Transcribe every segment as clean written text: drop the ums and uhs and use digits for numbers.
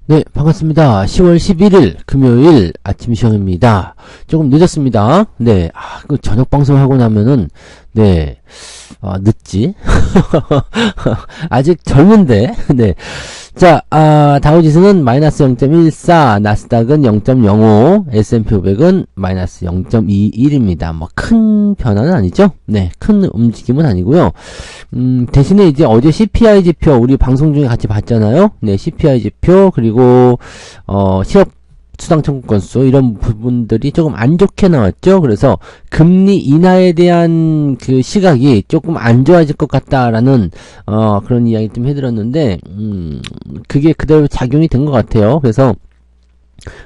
네, 반갑습니다. 10월 11일 금요일 아침 시험입니다. 조금 늦었습니다. 네, 그 저녁 방송하고 나면은, 네, 늦지? 아직 젊은데, 네. 자, 다우지수는 마이너스 0.14, 나스닥은 0.05, S&P 500은 마이너스 0.21입니다. 뭐, 큰 변화는 아니죠? 네, 큰 움직임은 아니고요. 대신에 이제 어제 CPI 지표, 우리 방송 중에 같이 봤잖아요? 네, CPI 지표, 그리고, 실업 수당 청구 건수, 이런 부분들이 조금 안 좋게 나왔죠? 그래서 금리 인하에 대한 그 시각이 조금 안 좋아질 것 같다라는, 그런 이야기 좀 해드렸는데, 그게 그대로 작용이 된 것 같아요. 그래서,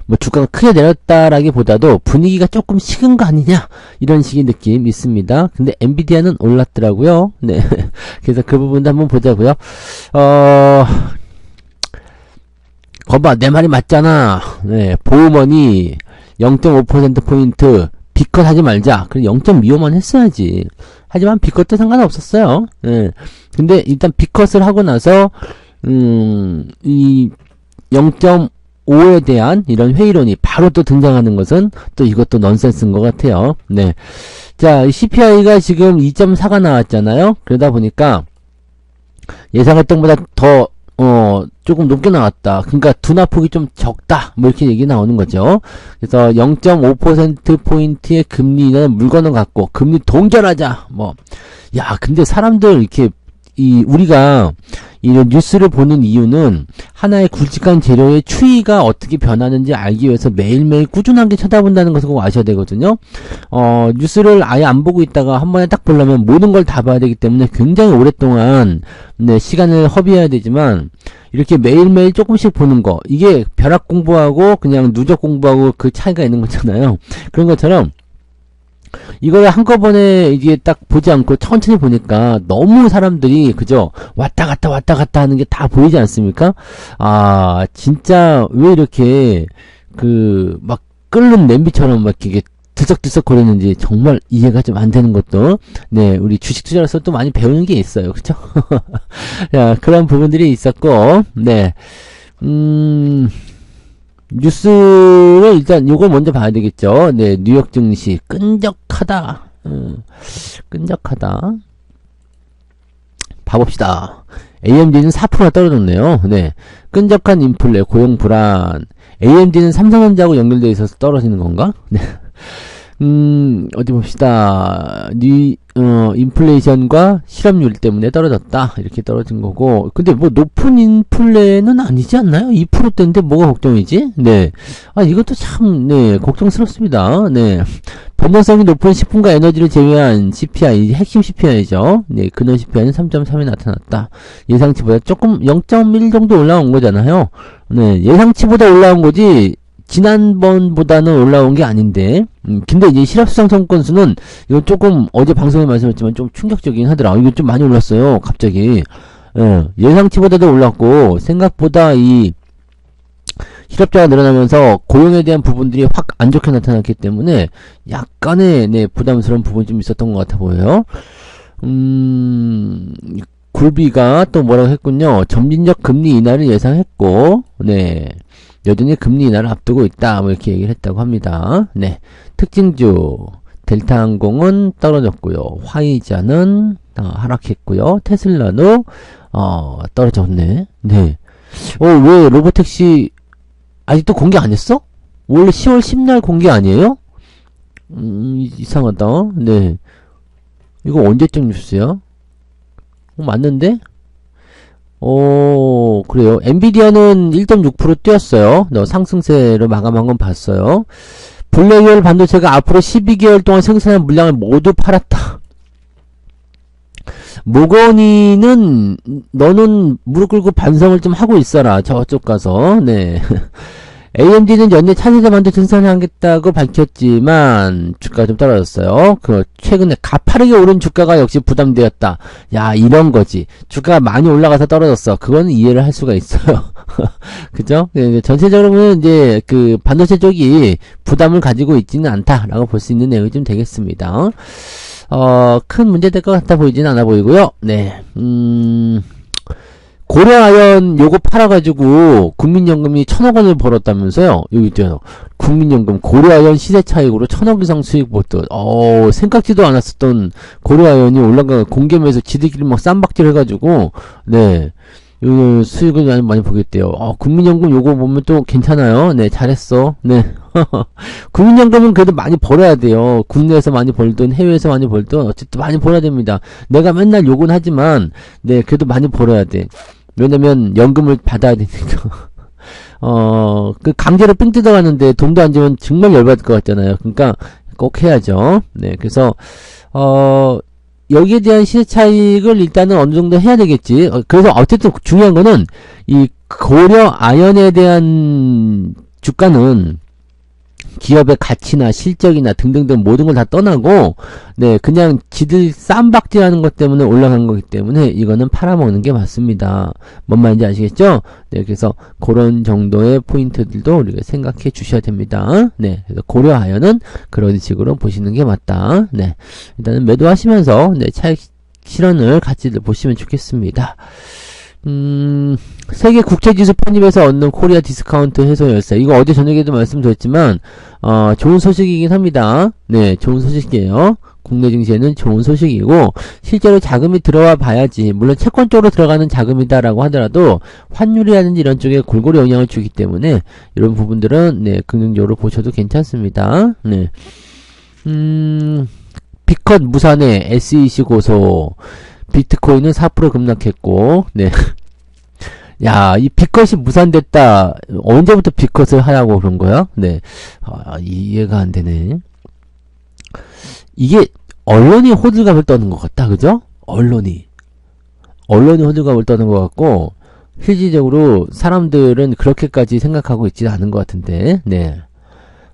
뭐 주가가 크게 내렸다라기보다도 분위기가 조금 식은 거 아니냐 이런 식의 느낌 있습니다. 근데 엔비디아는 올랐더라고요. 네, 그래서 그 부분도 한번 보자고요. 거봐, 내 말이 맞잖아. 네, 보험원이 0.5%포인트 비컷 하지 말자. 그래 0.25만 했어야지. 하지만 비컷도 상관없었어요. 네, 근데 일단 비컷을 하고 나서 이 0.5에 대한 이런 회의론이 바로 또 등장하는 것은 또 이것도 넌센스인 것 같아요. 네. 자, CPI가 지금 2.4가 나왔잖아요. 그러다 보니까 예상했던 것보다 더 조금 높게 나왔다. 그러니까 둔화폭이 좀 적다. 뭐 이렇게 얘기 나오는 거죠. 그래서 0.5%포인트의 금리는 물건을 갖고 금리 동결하자. 뭐, 야, 근데 사람들 이렇게 우리가 이런 뉴스를 보는 이유는 하나의 굵직한 재료의 추이가 어떻게 변하는지 알기 위해서 매일매일 꾸준하게 쳐다본다는 것을 꼭 아셔야 되거든요. 뉴스를 아예 안 보고 있다가 한 번에 딱 보려면 모든 걸 다 봐야 되기 때문에 굉장히 오랫동안 네, 시간을 허비해야 되지만 이렇게 매일매일 조금씩 보는 거, 이게 벼락 공부하고 그냥 누적 공부하고 그 차이가 있는 거잖아요. 그런 것처럼 이걸 한꺼번에 이게 딱 보지 않고 천천히 보니까 너무 사람들이 그죠? 왔다 갔다 하는 게 다 보이지 않습니까? 진짜 왜 이렇게 막 끓는 냄비처럼 막 이게 드석드석 거리는지 정말 이해가 좀 안 되는 것도, 네, 우리 주식 투자로서 또 많이 배우는 게 있어요. 그쵸? 야, 그런 부분들이 있었고, 네. 뉴스를 일단 요걸 먼저 봐야 되겠죠. 네, 뉴욕 증시 끈적하다. 끈적하다. 봐봅시다. AMD는 4%가 떨어졌네요. 네, 끈적한 인플레, 고용 불안. AMD는 삼성전자하고 연결되어 있어서 떨어지는 건가? 네. 어디 봅시다. 인플레이션과 실업률 때문에 떨어졌다. 이렇게 떨어진 거고. 근데 뭐 높은 인플레는 아니지 않나요? 2%대인데 뭐가 걱정이지? 네. 이것도 참, 네, 걱정스럽습니다. 네. 변동성이 높은 식품과 에너지를 제외한 CPI, 핵심 CPI죠. 네, 근원 CPI는 3.3이 나타났다. 예상치보다 조금 0.1 정도 올라온 거잖아요. 네, 예상치보다 올라온 거지, 지난번보다는 올라온 게 아닌데, 근데 이제 실업수당 청구 건수는, 이거 조금, 어제 방송에 말씀했지만 좀 충격적이긴 하더라. 이거 좀 많이 올랐어요, 갑자기. 예상치보다도 올랐고, 생각보다 이, 실업자가 늘어나면서 고용에 대한 부분들이 확 안 좋게 나타났기 때문에, 약간의, 네, 부담스러운 부분이 좀 있었던 것 같아 보여요. 굴비가 또 뭐라고 했군요. 점진적 금리 인하를 예상했고, 네. 여전히 금리 인하를 앞두고 있다. 뭐 이렇게 얘기를 했다고 합니다. 네. 특징주. 델타항공은 떨어졌고요. 화이자는 하락했고요. 테슬라도 떨어졌네. 네. 왜 로보택시 아직도 공개 안 했어? 원래 10월 10날 공개 아니에요? 이상하다. 네. 이거 언제적 뉴스야? 맞는데? 그래요. 엔비디아는 1.6% 뛰었어요. 상승세를 마감한 건 봤어요. 블랙웰 반도체가 앞으로 12개월 동안 생산한 물량을 모두 팔았다. 모건이는 너는 무릎 꿇고 반성을 좀 하고 있어라. 저쪽 가서. 네. AMD는 연내 차세대 반도체 생산하겠다고 밝혔지만 주가가 좀 떨어졌어요. 최근에 가파르게 오른 주가가 역시 부담되었다. 야, 이런 거지. 주가가 많이 올라가서 떨어졌어. 그거는 이해를 할 수가 있어요. 그죠? 전체적으로는 이제 반도체 쪽이 부담을 가지고 있지는 않다라고 볼 수 있는 내용이 좀 되겠습니다. 큰 문제 될 것 같아 보이진 않아 보이고요. 네. 고려아연 요거 팔아가지고 국민연금이 1,000억 원을 벌었다면서요? 여기 있잖아요. 국민연금 고려아연 시세 차익으로 1,000억 이상 수익 벌었던, 생각지도 않았었던 고려아연이 올라가 공개면서 지들끼리 막 쌈박질 해가지고, 네. 요 수익을 많이 보겠대요. 국민연금 요거 보면 또 괜찮아요. 네, 잘했어. 네. 국민연금은 그래도 많이 벌어야 돼요. 국내에서 많이 벌든 해외에서 많이 벌든 어쨌든 많이 벌어야 됩니다. 내가 맨날 욕은 하지만, 네, 그래도 많이 벌어야 돼. 왜냐면 연금을 받아야 되니까. 그 강제로 삥 뜯어가는데 돈도 안 주면 정말 열받을 것 같잖아요. 그러니까 꼭 해야죠. 네, 그래서 여기에 대한 시세 차익을 일단은 어느 정도 해야 되겠지. 그래서 어쨌든 중요한 거는 이 고려 아연에 대한 주가는 기업의 가치나 실적이나 등등등 모든 걸 다 떠나고, 네, 그냥 지들 쌈박질하는 것 때문에 올라간 거기 때문에 이거는 팔아먹는 게 맞습니다. 뭔 말인지 아시겠죠? 네, 그래서 그런 정도의 포인트들도 우리가 생각해 주셔야 됩니다. 네, 그래서 고려하여는 그런 식으로 보시는 게 맞다. 네, 일단은 매도하시면서, 네, 차익 실현을 같이 보시면 좋겠습니다. 세계 국제지수 편입에서 얻는 코리아 디스카운트 해소 열쇠. 이거 어제 저녁에도 말씀드렸지만, 좋은 소식이긴 합니다. 네, 좋은 소식이에요. 국내 증시에는 좋은 소식이고, 실제로 자금이 들어와 봐야지. 물론 채권 쪽으로 들어가는 자금이다라고 하더라도, 환율이라든지 이런 쪽에 골고루 영향을 주기 때문에, 이런 부분들은, 네, 긍정적으로 보셔도 괜찮습니다. 네. 비컷 무산에 SEC 고소. 비트코인은 4% 급락했고, 네. 야, 이 비컷이 무산됐다. 언제부터 비컷을 하라고 그런 거야? 네. 이해가 안 되네. 이게, 언론이 호들갑을 떠는 것 같다, 그죠? 언론이 호들갑을 떠는 것 같고, 실질적으로 사람들은 그렇게까지 생각하고 있지 않은 것 같은데, 네.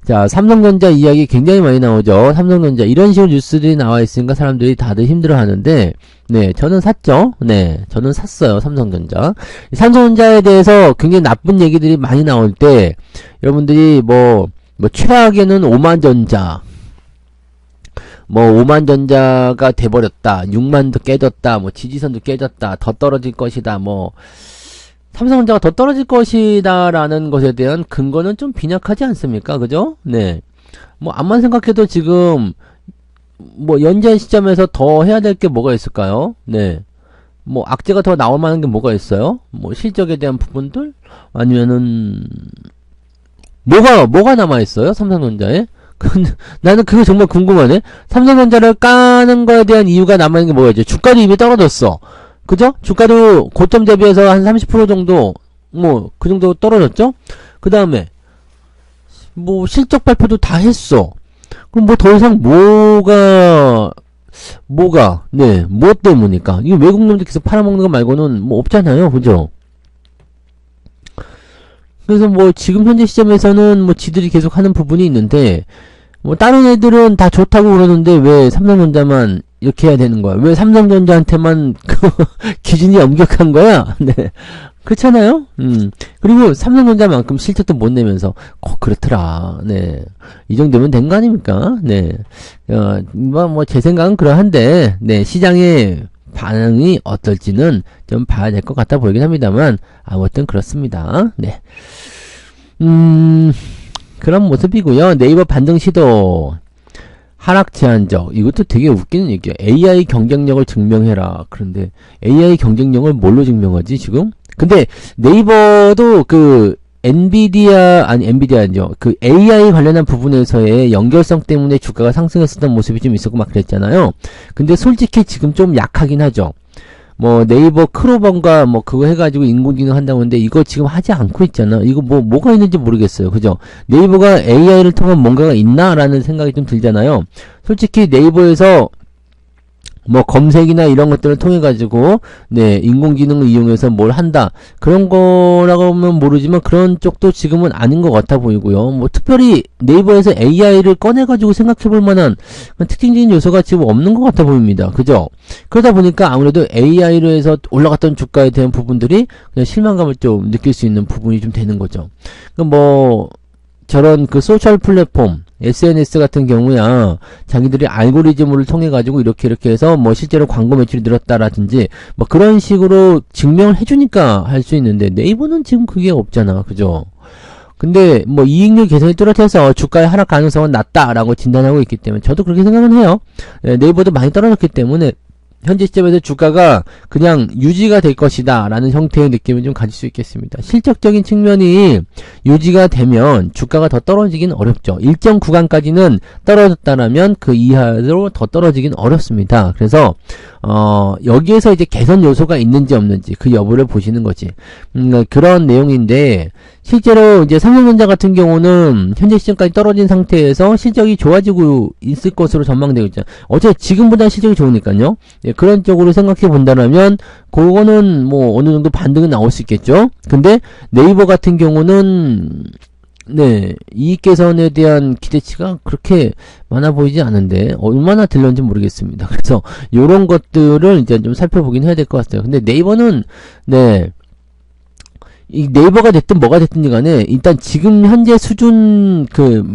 자, 삼성전자 이야기 굉장히 많이 나오죠. 삼성전자 이런 식으로 뉴스들이 나와 있으니까 사람들이 다들 힘들어 하는데, 네, 저는 샀죠. 네, 저는 샀어요. 삼성전자. 삼성전자에 대해서 굉장히 나쁜 얘기들이 많이 나올 때, 여러분들이 최악에는 오만전자, 5만전자가 돼버렸다, 6만도 깨졌다, 지지선도 깨졌다, 더 떨어질 것이다, 삼성전자가 더 떨어질 것이다 라는 것에 대한 근거는 좀 빈약하지 않습니까? 그죠? 네. 암만 생각해도 지금 현재 시점에서 더 해야 될 게 뭐가 있을까요? 네. 악재가 더 나올 만한 게 뭐가 있어요? 실적에 대한 부분들? 아니면은 뭐가 남아 있어요? 삼성전자에? 나는 그게 정말 궁금하네. 삼성전자를 까는 거에 대한 이유가 남아있는 게 뭐가 있죠? 주가도 이미 떨어졌어. 그죠? 주가도 고점 대비해서 한 30% 정도, 그 정도 떨어졌죠? 그 다음에, 실적 발표도 다 했어. 그럼 더 이상 네, 뭐 때문일까? 이거 외국놈들 계속 팔아먹는 거 말고는 없잖아요. 그죠? 그래서 지금 현재 시점에서는 지들이 계속 하는 부분이 있는데, 다른 애들은 다 좋다고 그러는데 왜 삼성전자만 이렇게 해야 되는 거야? 왜 삼성전자한테만 기준이 엄격한 거야? 네. 그렇잖아요? 그리고 삼성전자만큼 실적도 못 내면서, 그렇더라. 네. 이 정도면 된 거 아닙니까? 네. 제 생각은 그러한데, 네. 시장의 반응이 어떨지는 좀 봐야 될 것 같아 보이긴 합니다만, 아무튼 그렇습니다. 네. 그런 모습이고요. 네이버 반등 시도. 하락 제한적. 이것도 되게 웃기는 얘기야. AI 경쟁력을 증명해라. 그런데 AI 경쟁력을 뭘로 증명하지 지금? 근데 네이버도 엔비디아죠. AI 관련한 부분에서의 연결성 때문에 주가가 상승했었던 모습이 좀 있었고 막 그랬잖아요. 근데 솔직히 지금 좀 약하긴 하죠. 네이버 크로번가 그거 해가지고 인공지능 한다고 하는데 이거 지금 하지 않고 있잖아. 이거 뭐가 있는지 모르겠어요. 그죠? 네이버가 AI를 통한 뭔가가 있나라는 생각이 좀 들잖아요. 솔직히 네이버에서 검색이나 이런 것들을 통해 가지고 네, 인공지능을 이용해서 뭘 한다. 그런 거라고 하면 모르지만 그런 쪽도 지금은 아닌 것 같아 보이고요. 특별히 네이버에서 AI를 꺼내 가지고 생각해 볼 만한 특징적인 요소가 지금 없는 것 같아 보입니다. 그죠? 그러다 보니까 아무래도 AI로 해서 올라갔던 주가에 대한 부분들이 그냥 실망감을 좀 느낄 수 있는 부분이 좀 되는 거죠. 저런 소셜 플랫폼 SNS 같은 경우야 자기들이 알고리즘을 통해 가지고 이렇게 해서 뭐 실제로 광고 매출이 늘었다라든지 뭐 그런 식으로 증명을 해주니까 할 수 있는데 네이버는 지금 그게 없잖아. 그죠? 근데 뭐 이익률 개선이 뚜렷해서 주가의 하락 가능성은 낮다라고 진단하고 있기 때문에 저도 그렇게 생각은 해요. 네이버도 많이 떨어졌기 때문에 현재 시점에서 주가가 그냥 유지가 될 것이다 라는 형태의 느낌을 좀 가질 수 있겠습니다. 실적적인 측면이 유지가 되면 주가가 더 떨어지긴 어렵죠. 일정 구간까지는 떨어졌다라면 그 이하로 더 떨어지긴 어렵습니다. 그래서 여기에서 이제 개선 요소가 있는지 없는지 그 여부를 보시는 거지. 그런 내용인데 실제로 이제 삼성전자 같은 경우는 현재 시점까지 떨어진 상태에서 실적이 좋아지고 있을 것으로 전망되고 있잖아요. 어차피 지금보다 실적이 좋으니까요. 예, 그런 쪽으로 생각해 본다면 그거는 뭐 어느 정도 반등은 나올 수 있겠죠. 근데 네이버 같은 경우는 네, 이익 개선에 대한 기대치가 그렇게 많아 보이지 않은데 얼마나 들렸는지 모르겠습니다. 그래서 요런 것들을 이제 좀 살펴보긴 해야 될 것 같아요. 근데 네이버는 네, 이 네이버가 됐든 뭐가 됐든 간에 일단 지금 현재 수준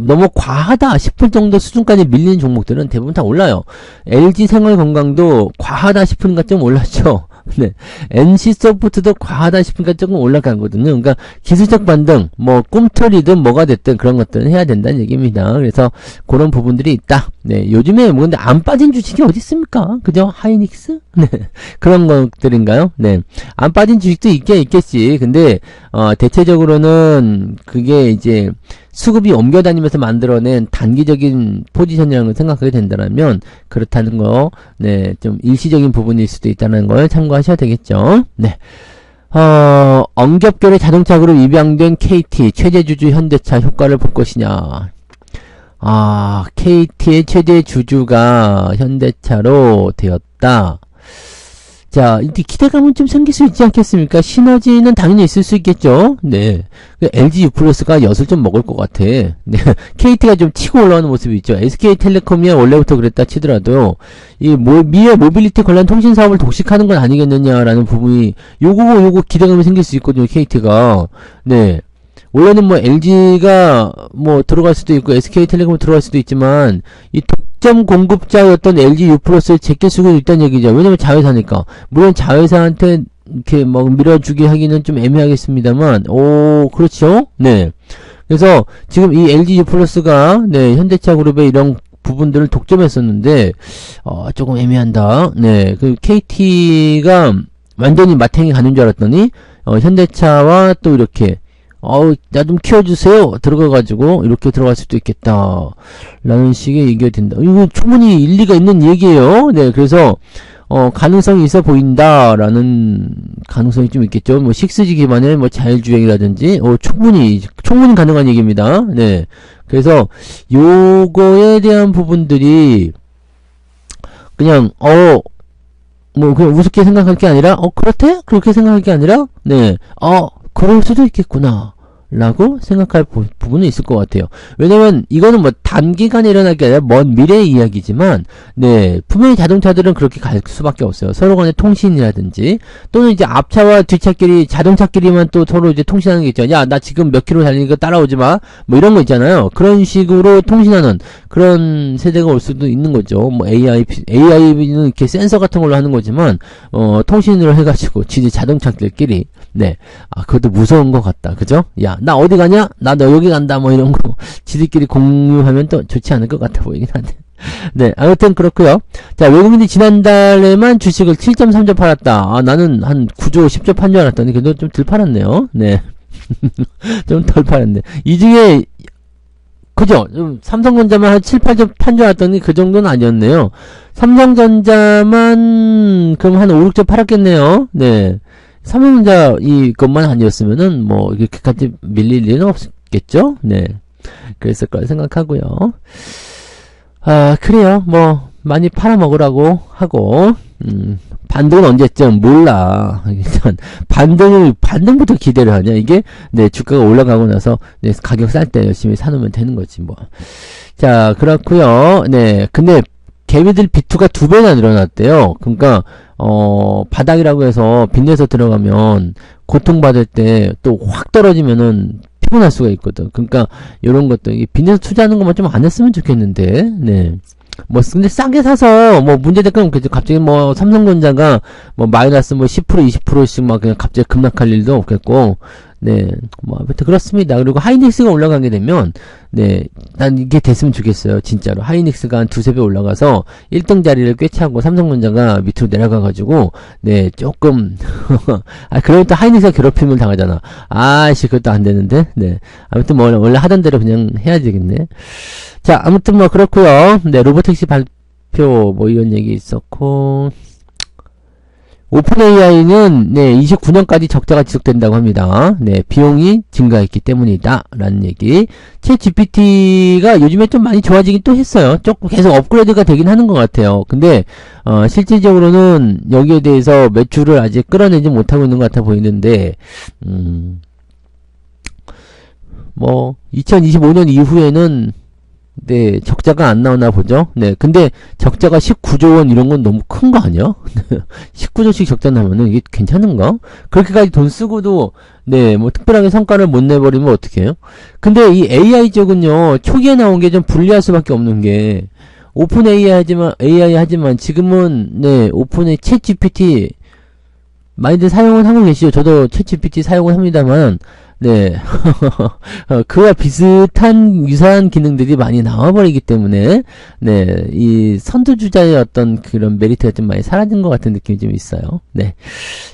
너무 과하다 싶을 정도 수준까지 밀리는 종목들은 대부분 다 올라요. LG생활건강도 과하다 싶으니까 좀 올랐죠. 네. NC소프트도 과하다 싶으니까 조금 올라가거든요. 그러니까 기술적 반등, 뭐 꿈틀이든 뭐가 됐든 그런 것들은 해야 된다는 얘기입니다. 그래서 그런 부분들이 있다. 네. 요즘에 뭐 근데 안 빠진 주식이 어디 있습니까? 그죠? 하이닉스? 네. 그런 것들인가요? 네. 안 빠진 주식도 있겠지. 근데 대체적으로는 그게 이제 수급이 옮겨다니면서 만들어낸 단기적인 포지션이라는 걸 생각하게 된다면 그렇다는 거, 네, 좀 일시적인 부분일 수도 있다는 걸 참고하셔야 되겠죠. 네. 엉겹결의 자동차 그룹 입양된 KT, 최대주주 현대차 효과를 볼 것이냐. KT의 최대 주주가 현대차로 되었다. 자, 이제 기대감은 좀 생길 수 있지 않겠습니까? 시너지는 당연히 있을 수 있겠죠? 네. LG U+가 엿을 좀 먹을 것 같아. 네. KT가 좀 치고 올라오는 모습이 있죠. SK텔레콤이야 원래부터 그랬다 치더라도, 미래 모빌리티 관련 통신 사업을 독식하는 건 아니겠느냐라는 부분이, 요거 기대감이 생길 수 있거든요, KT가. 네. 원래는 뭐 LG가 뭐 들어갈 수도 있고 SK텔레콤 들어갈 수도 있지만 이 독점 공급자였던 LG U+를 제껴 쓰고 있다는 얘기죠. 왜냐면 자회사니까. 물론 자회사한테 이렇게 막 밀어주게 하기는 좀 애매하겠습니다만, 그렇죠? 네. 그래서 지금 이 LG U+가 네, 현대차 그룹의 이런 부분들을 독점했었는데 조금 애매한다. 네. 그 KT가 완전히 마탱이 가는 줄 알았더니 현대차와 또 이렇게 나 좀 키워주세요. 들어가가지고, 이렇게 들어갈 수도 있겠다. 라는 식의 얘기가 된다. 이거 충분히 일리가 있는 얘기예요. 네, 그래서, 가능성이 있어 보인다. 라는 가능성이 좀 있겠죠. 뭐, 6G 기반의 뭐, 자율주행이라든지, 충분히 가능한 얘기입니다. 네. 그래서, 요거에 대한 부분들이, 그냥, 뭐, 그냥 우습게 생각할 게 아니라, 그렇대? 그렇게 생각할 게 아니라, 네. 그럴 수도 있겠구나 라고 생각할 부분은 있을 것 같아요. 왜냐면 이거는 뭐 단기간에 일어날 게 아니라 먼 미래의 이야기지만 네 분명히 자동차들은 그렇게 갈 수밖에 없어요. 서로 간의 통신이라든지 또는 이제 앞차와 뒷차끼리 자동차끼리만 또 서로 이제 통신하는 게 있죠. 야 나 지금 몇 킬로 달리니까 따라오지 마 뭐 이런 거 있잖아요. 그런 식으로 통신하는 그런 세대가 올 수도 있는 거죠. 뭐 AI는 이렇게 센서 같은 걸로 하는 거지만 통신으로 해가지고 지들 자동차들끼리 네 그것도 무서운 것 같다. 그죠? 야 나 어디 가냐? 나 너 여기 간다. 뭐 이런 거 지들끼리 공유하면 또 좋지 않을 것 같아 보이긴 한데. 네, 아무튼 그렇고요. 자, 외국인이 지난달에만 주식을 7.3조 팔았다. 나는 한 9조, 10조 판 줄 알았더니 그래도 좀 덜 팔았네요. 네. 좀 덜 팔았네. 이 중에 그죠? 좀 삼성전자만 한 7, 8조 판 줄 알았더니 그 정도는 아니었네요. 삼성전자만 그럼 한 5, 6조 팔았겠네요. 네. 삼성전자 이것만 아니었으면은 뭐 이렇게까지 밀릴 일은 없겠죠? 네. 그랬을 거라 생각하고요. 그래요. 뭐 많이 팔아먹으라고 하고 반등은 언제쯤 몰라. 일단 반등부터 기대를 하냐. 이게 네 주가가 올라가고 나서 네 가격 쌀 때 열심히 사놓으면 되는 거지 뭐. 자 그렇고요. 네 근데 개미들 비투가 2배나 늘어났대요. 그러니까 바닥이라고 해서 빚내서 들어가면 고통받을 때 또 확 떨어지면은 피곤할 수가 있거든. 그러니까 요런 것도 빚내서 투자하는 것만 좀 안 했으면 좋겠는데. 네. 뭐 근데 싸게 사서 뭐 문제될 건 없겠죠. 갑자기 뭐 삼성전자가 뭐 마이너스 뭐 10% 20%씩 막 그냥 갑자기 급락할 일도 없겠고. 네, 뭐 아무튼 그렇습니다. 그리고 하이닉스가 올라가게 되면 네, 난 이게 됐으면 좋겠어요. 진짜로 하이닉스가 한 두세 배 올라가서 1등 자리를 꿰차고 삼성전자가 밑으로 내려가가지고 네, 조금 아 그러면 또 하이닉스가 괴롭힘을 당하잖아. 아씨 그것도 안 되는데. 네, 아무튼 뭐 원래 하던 대로 그냥 해야 되겠네. 자, 아무튼 뭐 그렇고요. 네, 로보택시 발표 뭐 이런 얘기 있었고. 오픈 AI는 네, 29년까지 적자가 지속된다고 합니다. 네, 비용이 증가했기 때문이다 라는 얘기. 챗 GPT가 요즘에 좀 많이 좋아지긴 또 했어요. 조금 계속 업그레이드가 되긴 하는 것 같아요. 근데 실질적으로는 여기에 대해서 매출을 아직 끌어내지 못하고 있는 것 같아 보이는데 뭐 2025년 이후에는 네, 적자가 안 나오나 보죠. 네, 근데 적자가 19조 원 이런 건 너무 큰 거 아니야? 19조씩 적자 나면은 이게 괜찮은가? 그렇게까지 돈 쓰고도 네, 뭐 특별하게 성과를 못 내버리면 어떡해요? 근데 이 AI 쪽은요, 초기에 나온 게 좀 불리할 수밖에 없는 게 오픈 AI 하지만 지금은 네, 오픈의 챗 GPT 많이들 사용을 하고 계시죠. 저도 챗 GPT 사용을 합니다만 네. 그와 비슷한, 유사한 기능들이 많이 나와버리기 때문에, 네. 이 선두주자의 어떤 그런 메리트가 좀 많이 사라진 것 같은 느낌이 좀 있어요. 네.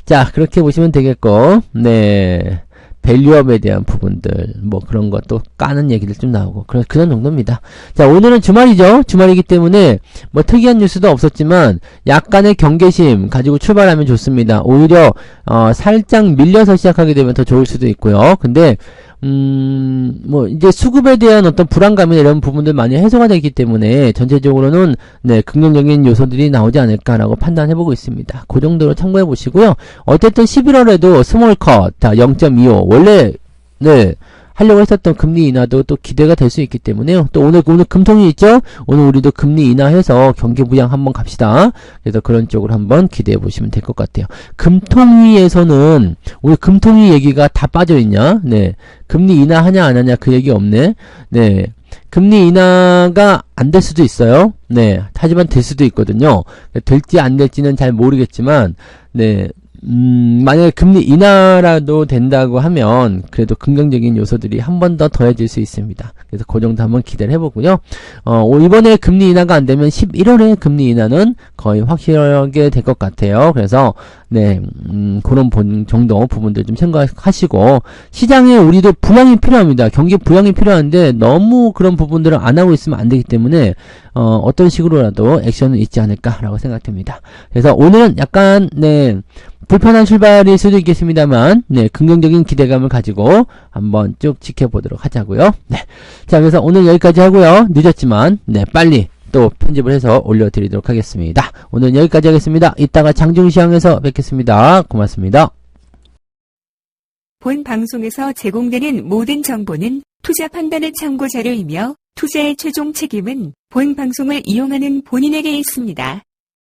자, 그렇게 보시면 되겠고, 네. 밸류업에 대한 부분들, 뭐 그런 것도 까는 얘기들 좀 나오고, 그런 정도입니다. 자, 오늘은 주말이죠. 주말이기 때문에, 뭐 특이한 뉴스도 없었지만, 약간의 경계심 가지고 출발하면 좋습니다. 오히려, 살짝 밀려서 시작하게 되면 더 좋을 수도 있고요. 근데, 뭐, 이제 수급에 대한 어떤 불안감이나 이런 부분들 많이 해소가 되기 때문에, 전체적으로는, 네, 긍정적인 요소들이 나오지 않을까라고 판단해보고 있습니다. 그 정도로 참고해 보시고요. 어쨌든 11월에도 스몰컷, 0.25, 원래, 네, 하려고 했었던 금리 인하도 또 기대가 될 수 있기 때문에요. 또 오늘 금통위 있죠? 오늘 우리도 금리 인하해서 경기 부양 한번 갑시다. 그래서 그런 쪽으로 한번 기대해 보시면 될 것 같아요. 금통위에서는 오늘 금통위 얘기가 다 빠져있냐? 네. 금리 인하하냐 안 하냐 그 얘기 없네. 네. 금리 인하가 안 될 수도 있어요. 네. 하지만 될 수도 있거든요. 될지 안 될지는 잘 모르겠지만, 네. 만약에 금리 인하라도 된다고 하면 그래도 긍정적인 요소들이 한 번 더 더해질 수 있습니다. 그래서 그 정도 한번 기대를 해보고요. 이번에 금리 인하가 안 되면 11월에 금리 인하는 거의 확실하게 될 것 같아요. 그래서 네, 그런 정도 부분들 좀 생각하시고 시장에 우리도 부양이 필요합니다. 경기 부양이 필요한데 너무 그런 부분들을 안 하고 있으면 안 되기 때문에 어떤 식으로라도 액션은 있지 않을까라고 생각됩니다. 그래서 오늘은 약간 네. 불편한 출발일 수도 있겠습니다만, 네, 긍정적인 기대감을 가지고 한번 쭉 지켜보도록 하자고요. 네. 자, 그래서 오늘 여기까지 하고요. 늦었지만, 네, 빨리 또 편집을 해서 올려드리도록 하겠습니다. 오늘 여기까지 하겠습니다. 이따가 장중시황에서 뵙겠습니다. 고맙습니다. 본 방송에서 제공되는 모든 정보는 투자 판단의 참고 자료이며 투자의 최종 책임은 본 방송을 이용하는 본인에게 있습니다.